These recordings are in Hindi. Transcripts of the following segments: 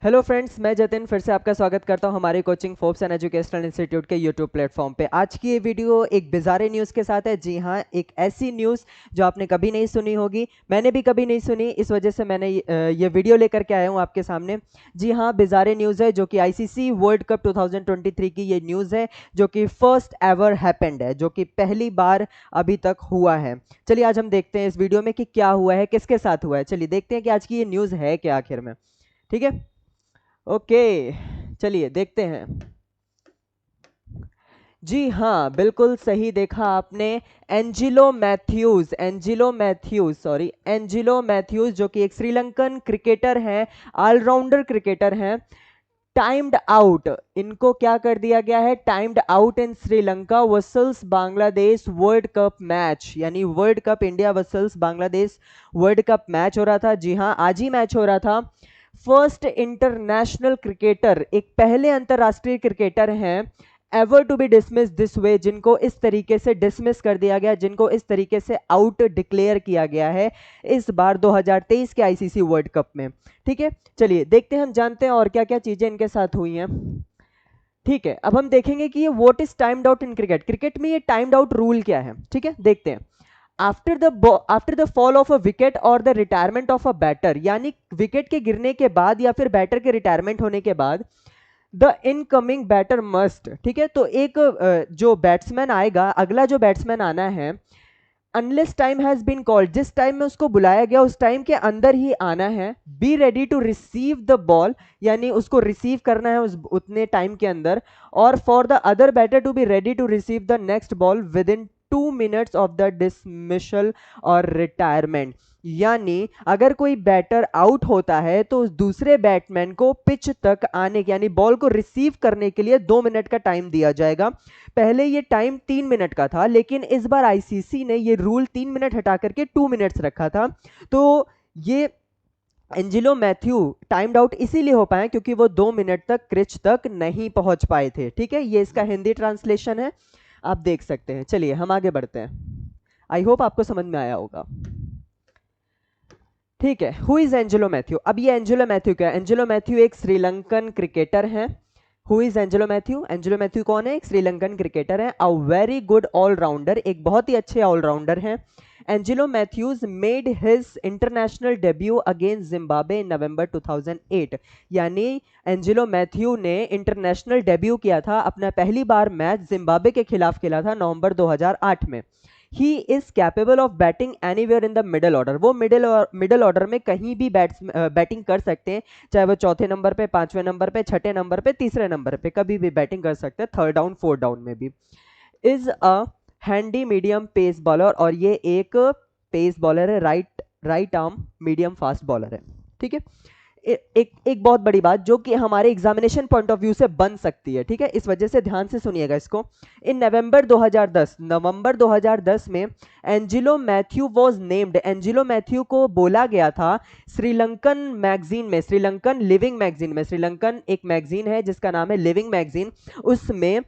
हेलो फ्रेंड्स, मैं जतिन फिर से आपका स्वागत करता हूं हमारे coaching Forbes and educational institute के यूट्यूब प्लेटफॉर्म पे। आज की ये वीडियो एक बिजारे न्यूज़ के साथ है। जी हां, एक ऐसी न्यूज़ जो आपने कभी नहीं सुनी होगी, मैंने भी कभी नहीं सुनी, इस वजह से मैंने ये वीडियो लेकर के आया हूं आपके सामने। जी हां, बिजारे न्यूज़ है जो कि आईसीसी वर्ल्ड कप 2023 की ये न्यूज़ है जो कि फर्स्ट एवर हैपेंड है, जो कि पहली बार अभी तक हुआ है। चलिए आज हम देखते हैं इस वीडियो में कि क्या हुआ है, किसके साथ हुआ है। चलिए देखते हैं कि आज की ये न्यूज़ है क्या आखिर में। ठीक है, ओके, चलिए देखते हैं। जी हाँ, बिल्कुल सही देखा आपने। एंजिलो मैथ्यूज जो कि एक श्रीलंकन क्रिकेटर हैं, ऑलराउंडर क्रिकेटर हैं। टाइम्ड आउट, इनको क्या कर दिया गया है, timed out in Sri Lanka versus Bangladesh world cup match, यानी world cup India versus Bangladesh world cup match हो रहा था। जी हाँ, आज ही मैच हो रहा था। फर्स्ट इंटरनेशनल क्रिकेटर, एक पहले अंतरराष्ट्रीय क्रिकेटर हैं ever to be dismiss this way, जिनको इस तरीके से डिसमिस कर दिया गया, जिनको इस तरीके से आउट डिक्लेयर किया गया है इस बार 2023 के आईसीसी वर्ल्ड कप में। ठीक है, चलिए देखते हैं, हम जानते हैं और क्या क्या चीजें इनके साथ हुई हैं। ठीक है, अब हम देखेंगे कि ये what is timed out in cricket, cricket में ये टाइम्ड आउट रूल क्या है। ठीक है, देखते हैं। After the fall of a wicket और the retirement of a batter, यानी विकेट के गिरने के बाद या फिर बैटर के रिटायरमेंट होने के बाद द इनकमिंग बैटर मस्ट, ठीक है, तो एक जो बैट्समैन आएगा, अगला जो बैट्समैन आना है, unless time has been called, जिस टाइम में उसको बुलाया गया उस टाइम के अंदर ही आना है। Be ready to receive the ball, यानी उसको रिसीव करना है उस उतने टाइम के अंदर। और for the other batter to be ready to receive the next ball within 2 minutes of the dismissal और रिटायरमेंट, यानी अगर कोई बैटर आउट होता है तो उस दूसरे बैट्समैन को पिच तक आने, यानी बॉल को रिसीव करने के लिए 2 मिनट का टाइम दिया जाएगा। पहले ये टाइम 3 मिनट का था, लेकिन इस बार आईसीसी ने ये रूल 3 मिनट हटा करके 2 मिनट्स रखा था। तो ये एंजिलो मैथ्यू टाइम्ड आउट इसीलिए हो पाए क्योंकि वो 2 मिनट तक क्रिच तक नहीं पहुंच पाए थे। ठीक है, ये इसका हिंदी ट्रांसलेशन है, आप देख सकते हैं। चलिए हम आगे बढ़ते हैं, आई होप आपको समझ में आया होगा। ठीक है, हु इज एंजेलो मैथ्यू। अब ये एंजेलो मैथ्यू क्या है, एंजेलो मैथ्यू एक श्रीलंकन क्रिकेटर हैं। Who is Angelo Matthew, Angelo Matthew कौन है, एक श्रीलंकन क्रिकेटर है। अ वेरी गुड ऑलराउंडर, एक बहुत ही अच्छे ऑलराउंडर हैं। Angelo Mathews made his international debut against Zimbabwe in November 2008, यानी एंजेलो मैथ्यू ने इंटरनेशनल डेब्यू किया था, अपना पहली बार मैच जिम्बाब्वे के खिलाफ खेला था नवंबर 2008 में। He is capable of batting anywhere in the middle order, वो मिडल ऑर्डर में कहीं भी बैटिंग कर सकते हैं, चाहे वो चौथे नंबर पे, पांचवें नंबर पे, छठे नंबर पे, तीसरे नंबर पे, कभी भी बैटिंग कर सकते हैं, थर्ड डाउन फोर्थ डाउन में भी। Is a handy medium pace bowler, और ये एक पेस बॉलर है, right arm medium fast bowler है। ठीक है, एक बहुत बड़ी बात जो कि हमारे एग्जामिनेशन पॉइंट ऑफ व्यू से बन सकती है। ठीक है, इस वजह से ध्यान से सुनिएगा इसको। इन नवंबर 2010 में Angelo Matthew was named, Angelo Matthew को बोला गया था श्रीलंकन मैगजीन में, श्रीलंकन लिविंग मैगजीन में, श्रीलंकन एक मैगजीन है जिसका नाम है लिविंग मैगजीन, उसमें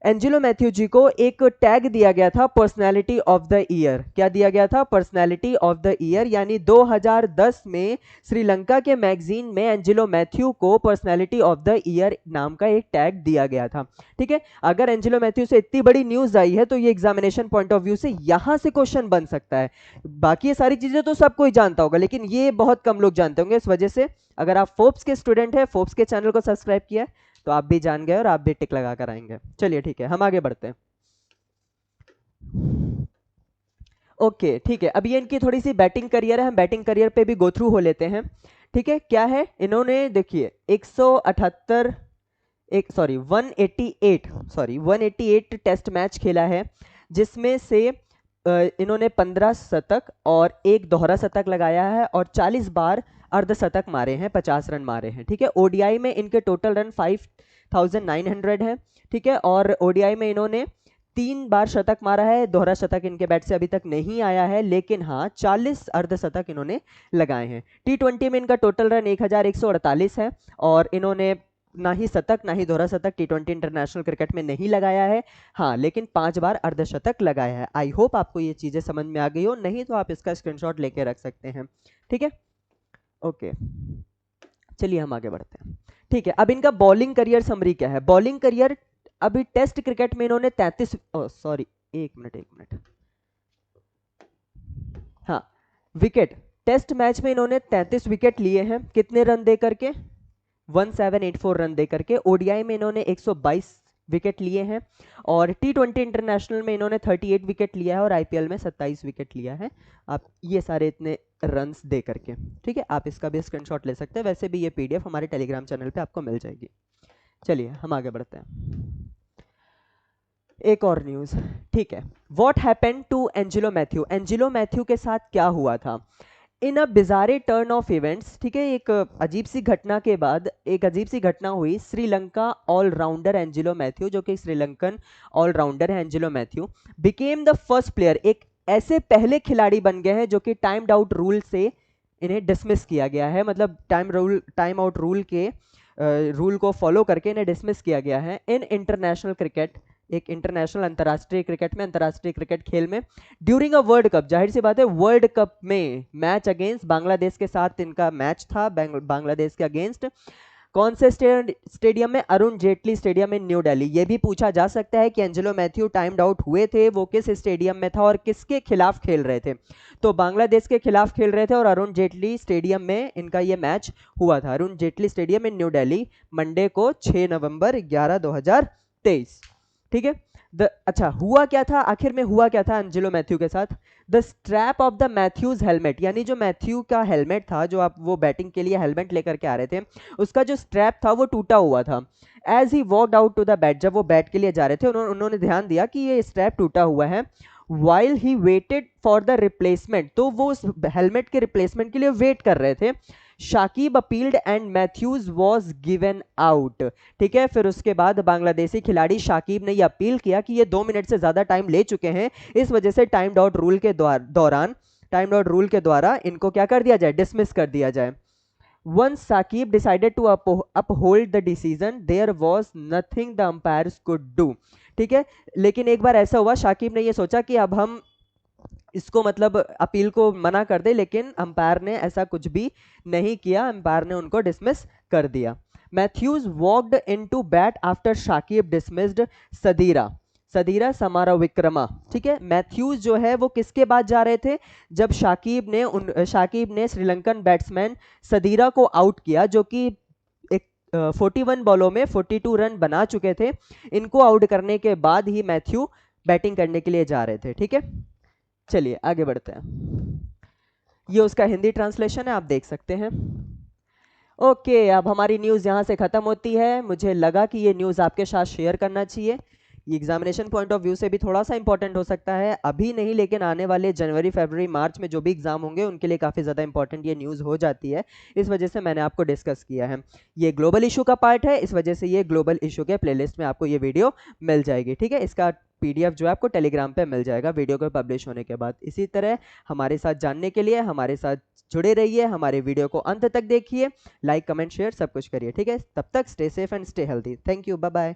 एंजेलो मैथ्यू जी को एक टैग दिया गया था पर्सनालिटी ऑफ द ईयर। क्या दिया गया था, पर्सनालिटी ऑफ द ईयर, यानी 2010 में श्रीलंका के मैगजीन में एंजेलो मैथ्यू को पर्सनालिटी ऑफ द ईयर नाम का एक टैग दिया गया था। ठीक है, अगर एंजेलो मैथ्यू से इतनी बड़ी न्यूज आई है तो ये एग्जामिनेशन पॉइंट ऑफ व्यू से यहां से क्वेश्चन बन सकता है। बाकी ये सारी चीजें तो सब कोई जानता होगा, लेकिन ये बहुत कम लोग जानते होंगे, इस वजह से अगर आप फोर्ब्स के स्टूडेंट हैं, फोर्ब्स के चैनल को सब्सक्राइब किया है, तो आप भी जान गए और आप भी टिक लगा कर आएंगे। चलिए ठीक है, हम आगे बढ़ते हैं। ओके ठीक है, अब ये इनकी थोड़ी सी बैटिंग करियर है, हम बैटिंग करियर पे भी गो थ्रू हो लेते हैं। ठीक है, क्या है, इन्होंने देखिए 178 एक सॉरी 188 टेस्ट मैच खेला है, जिसमें से इन्होंने 15 शतक और एक दोहरा शतक लगाया है और 40 बार अर्धशतक मारे हैं, 50 रन मारे हैं। ठीक है, ओडीआई में इनके टोटल रन 5900 है। ठीक है, और ओडीआई में इन्होंने 3 बार शतक मारा है, दोहरा शतक इनके बैट से अभी तक नहीं आया है, लेकिन हाँ 40 अर्धशतक इन्होंने लगाए हैं। T20 में इनका टोटल रन 1148 है, और इन्होंने ना ही शतक ना ही दोहरा शतक T20 इंटरनेशनल क्रिकेट में नहीं लगाया है। हाँ, लेकिन 5 बार अर्धशतक लगाया है। आई होप आपको ये चीजें समझ में आ गई हो, नहीं तो आप इसका स्क्रीनशॉट लेके रख सकते हैं। ठीक है, ओके चलिए हम आगे बढ़ते हैं। ठीक है, अब इनका बॉलिंग करियर समरी क्या है। बॉलिंग करियर अभी टेस्ट क्रिकेट में इन्होंने 33 सॉरी एक मिनट हाँ, विकेट टेस्ट मैच में इन्होंने 33 विकेट लिए हैं। कितने रन दे करके? 1784 रन दे करके। ओडीआई में इन्होंने 122 विकेट लिए हैं और टी20 इंटरनेशनल में इन्होंने 38 विकेट लिया है और आईपीएल में 27 विकेट लिया है। आप ये सारे इतने रन्स दे करके, ठीक है, आप इसका भी स्क्रीनशॉट ले सकते हैं। वैसे भी ये पीडीएफ हमारे टेलीग्राम चैनल पे आपको मिल जाएगी। चलिए हम आगे बढ़ते हैं। एक और न्यूज़, ठीक है, what happened to Angelo Matthew. Angelo Matthew के साथ क्या हुआ था? In a bizarre turn of events, ठीक है, एक अजीब सी घटना के बाद एक अजीब सी घटना हुई। श्रीलंका ऑलराउंडर एंजेलो मैथ्यू, जो कि श्रीलंकन ऑलराउंडर है Angelo Matthew, became the first player, एक ऐसे पहले खिलाड़ी बन गए हैं जो कि टाइम्ड आउट रूल से इन्हें डिसमिस किया गया है। मतलब टाइम आउट रूल के रूल को फॉलो करके इन्हें डिसमिस किया गया है इन इंटरनेशनल क्रिकेट, एक इंटरनेशनल अंतर्राष्ट्रीय क्रिकेट में, अंतर्राष्ट्रीय क्रिकेट खेल में, ड्यूरिंग अ वर्ल्ड कप। जाहिर सी बात है, वर्ल्ड कप में मैच अगेंस्ट बांग्लादेश के साथ इनका मैच था, बांग्लादेश के अगेंस्ट। कौन से स्टेडियम में? Arun Jaitley stadium in new Delhi. ये भी पूछा जा सकता है कि एंजेलो मैथ्यू टाइम्ड आउट हुए थे, वो किस स्टेडियम में था और किसके खिलाफ खेल रहे थे? तो बांग्लादेश के खिलाफ खेल रहे थे और अरुण जेटली स्टेडियम में इनका ये मैच हुआ था। Arun Jaitley stadium in new Delhi, Monday को 6 नवंबर 11 2023। ठीक है, अच्छा हुआ क्या था, आखिर में हुआ क्या था एंजेलो मैथ्यू के साथ? The strap of the Matthews helmet, यानी जो मैथ्यू का हेलमेट था, जो आप वो बैटिंग के लिए हेलमेट लेकर के आ रहे थे, उसका जो स्ट्रैप था वो टूटा हुआ था। As he walked out to the bat, जब वो बैट के लिए जा रहे थे उन्होंने ध्यान दिया कि ये स्ट्रैप टूटा हुआ है। While he waited for the replacement, तो वो उस हेलमेट के रिप्लेसमेंट के लिए वेट कर रहे थे। Shakib appealed and Matthews was given out. ठीक है, फिर उसके बाद बांग्लादेशी खिलाड़ी शाकिब ने यह अपील किया कि ये 2 मिनट से ज्यादा टाइम ले चुके हैं, इस वजह से टाइम आउट रूल के द्वारा इनको क्या कर दिया जाए? डिसमिस कर दिया जाए। Once Saqib decided to uphold the decision, there was nothing the umpires could do. ठीक है, लेकिन एक बार ऐसा हुआ, शाकिब ने ये सोचा कि अब हम इसको मतलब अपील को मना कर दे, लेकिन अंपायर ने ऐसा कुछ भी नहीं किया, अंपायर ने उनको डिसमिस कर दिया। Mathews walked into bat after Shakib dismissed Sadeera Samarawickrama. ठीक है, मैथ्यूज जो है वो किसके बाद जा रहे थे? जब शाकिब ने श्रीलंकन बैट्समैन सदीरा को आउट किया, जो कि 41 बॉलों में 42 रन बना चुके थे। इनको आउट करने के बाद ही मैथ्यू बैटिंग करने के लिए जा रहे थे। ठीक है, चलिए आगे बढ़ते हैं। ये उसका हिंदी ट्रांसलेशन है, आप देख सकते हैं। ओके, अब हमारी न्यूज़ यहाँ से ख़त्म होती है। मुझे लगा कि ये न्यूज़ आपके साथ शेयर करना चाहिए। ये एग्जामिनेशन पॉइंट ऑफ व्यू से भी थोड़ा सा इंपॉर्टेंट हो सकता है, अभी नहीं लेकिन आने वाले जनवरी फरवरी मार्च में जो भी एग्जाम होंगे उनके लिए काफ़ी ज़्यादा इंपॉर्टेंट ये न्यूज़ हो जाती है। इस वजह से मैंने आपको डिस्कस किया है। ये ग्लोबल इशू का पार्ट है, इस वजह से ये ग्लोबल इशू के प्लेलिस्ट में आपको ये वीडियो मिल जाएगी। ठीक है, इसका पीडीएफ जो है आपको टेलीग्राम पे मिल जाएगा वीडियो को पब्लिश होने के बाद। इसी तरह हमारे साथ जानने के लिए हमारे साथ जुड़े रहिए, हमारे वीडियो को अंत तक देखिए, लाइक कमेंट शेयर सब कुछ करिए। ठीक है, तब तक stay safe and stay healthy. Thank you, bye bye.